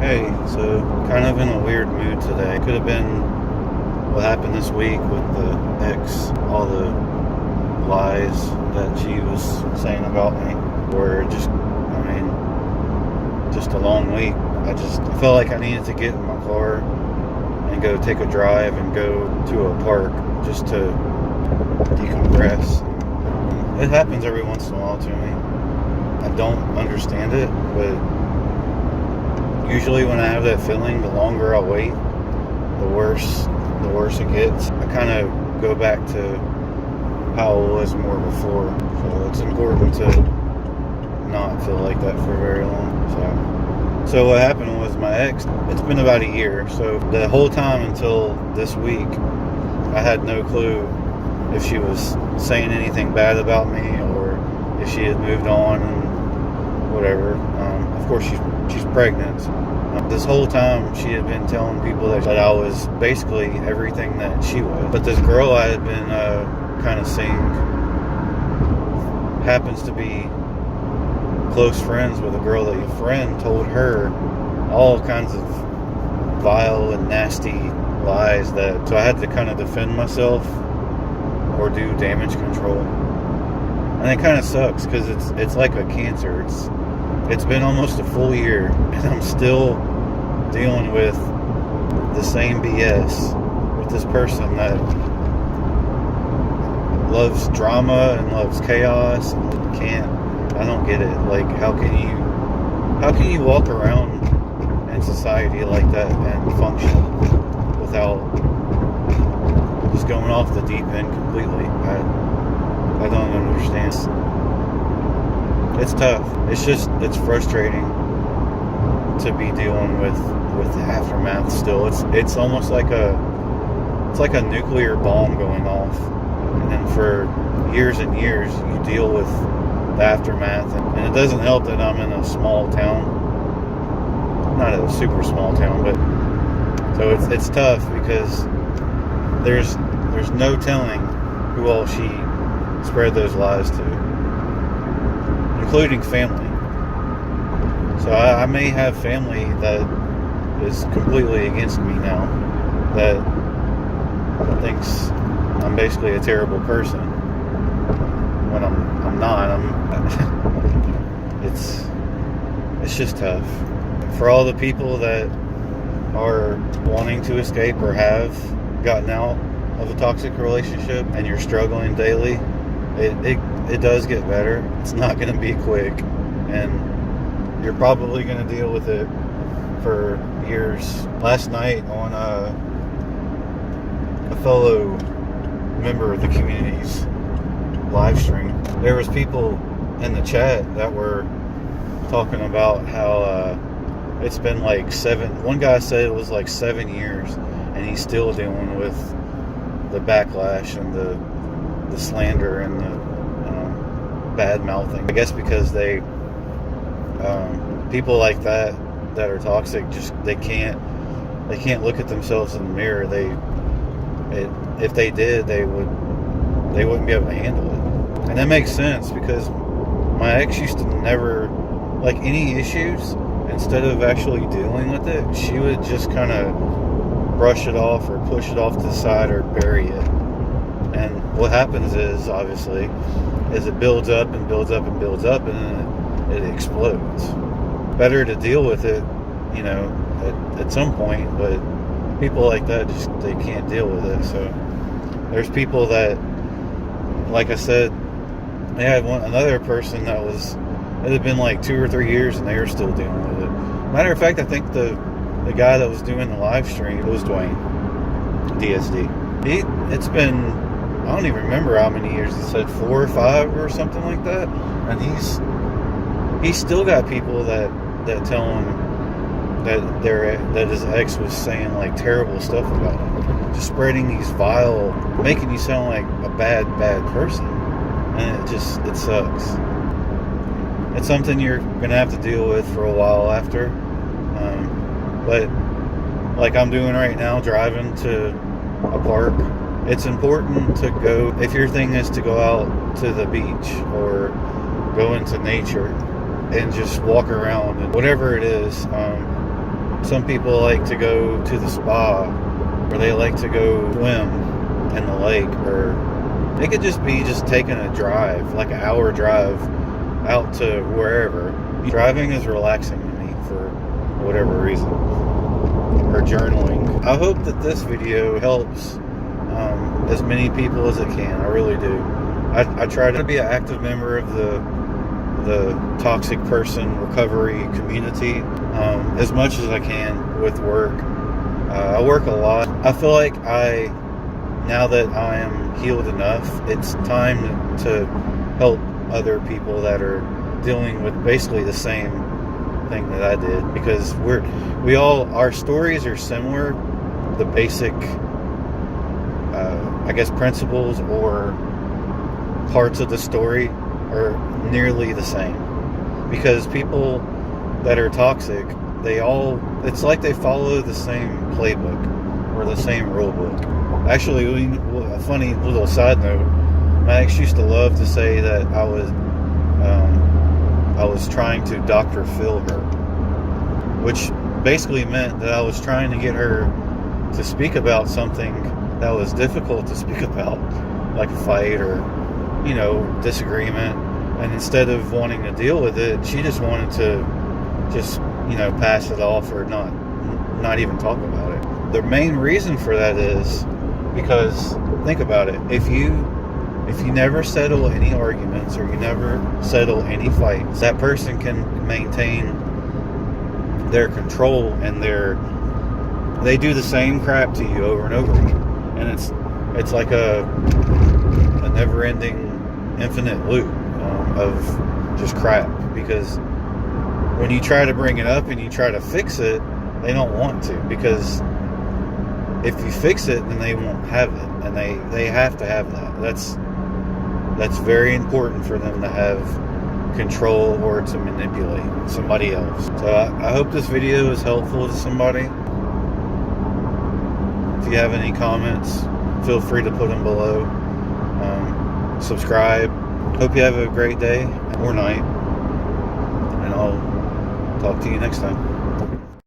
Hey, so kind of in a weird mood today. Could have been what happened this week with the ex, all the lies that she was saying about me, or just a long week. I felt like I needed to get in my car and go take a drive and go to a park just to decompress. It happens every once in a while to me. I don't understand it, but usually when I have that feeling, the longer I wait, the worse it gets. I kind of go back to how I was more before. So it's important to not feel like that for very long. So what happened was my ex, it's been about a year. So the whole time until this week, I had no clue if she was saying anything bad about me or if she had moved on and whatever. Of course, she's pregnant. This whole time, she had been telling people that I was basically everything that she was. But this girl I had been kind of seeing happens to be close friends with a girl that a friend told her all kinds of vile and nasty lies so I had to kind of defend myself or do damage control. And it kind of sucks because it's like a cancer. It's been almost a full year and I'm still dealing with the same BS with this person that loves drama and loves chaos and I don't get it. Like, how can you walk around in society like that and function without just going off the deep end completely? I don't understand. It's tough. It's frustrating to be dealing with the aftermath still. It's almost like a nuclear bomb going off. And then for years and years you deal with the aftermath, and it doesn't help that I'm in a small town. Not a super small town, but so it's tough because there's no telling who all she spread those lies to, including family. So I may have family that is completely against me now, that thinks I'm basically a terrible person when I'm not. It's just tough. For all the people that are wanting to escape or have gotten out of a toxic relationship and you're struggling daily, it does get better. It's not going to be quick, and you're probably going to deal with it for years. Last night on a fellow member of the community's live stream, there was people in the chat that were talking about how it's been like one guy said it was like 7 years and he's still dealing with the backlash and the slander and the bad mouthing. I guess because they people like that are toxic, just they can't look at themselves in the mirror. If they did, they wouldn't be able to handle it. And that makes sense because my ex used to never, like, any issues, instead of actually dealing with it, she would just kind of brush it off or push it off to the side or bury it. And what happens is, obviously, it builds up and builds up and builds up, and then it explodes. Better to deal with it, at some point, but people like that they can't deal with it. So there's people that, like I said, they had another person that it had been like 2 or 3 years and they were still dealing with it. Matter of fact, I think the guy that was doing the live stream, it was Dwayne DSD. It's been, I don't even remember how many years. He said 4 or 5 or something like that. And he's still got people that tell him that his ex was saying like terrible stuff about him, just spreading these vile, making you sound like a bad person, and it sucks. It's something you're gonna have to deal with for a while after, but like I'm doing right now, driving to a park, it's important to go, if your thing is to go out to the beach or go into nature and just walk around and whatever it is, Some people like to go to the spa, or they like to go swim in the lake, or it could just be just taking a drive, like an hour drive out to wherever. Driving is relaxing to me for whatever reason, or journaling. I hope that this video helps as many people as it can. I really do. I try to be an active member of the toxic person recovery community as much as I can with work. I work a lot. I feel like now that I am healed enough, it's time to help other people that are dealing with basically the same thing that I did, because our stories are similar. The basic I guess principles or parts of the story are nearly the same, because people that are toxic, it's like they follow the same playbook or the same rule book. Actually, a funny little side note, my ex used to love to say that I was trying to Dr. Phil her, which basically meant that I was trying to get her to speak about something that was difficult to speak about, like a fight or, disagreement. And instead of wanting to deal with it, she just wanted to pass it off or not even talk about it. The main reason for that is because, think about it, if you never settle any arguments, or you never settle any fights, that person can maintain their control, and they do the same crap to you over and over again. And it's like a never-ending, infinite loop of just crap, because when you try to bring it up and you try to fix it, they don't want to, because if you fix it, then they won't have it, and they have to have that. That's very important for them to have control or to manipulate somebody else. So I hope this video is helpful to somebody. If you have any comments, feel free to put them below. Subscribe. Hope you have a great day or night, and I'll talk to you next time.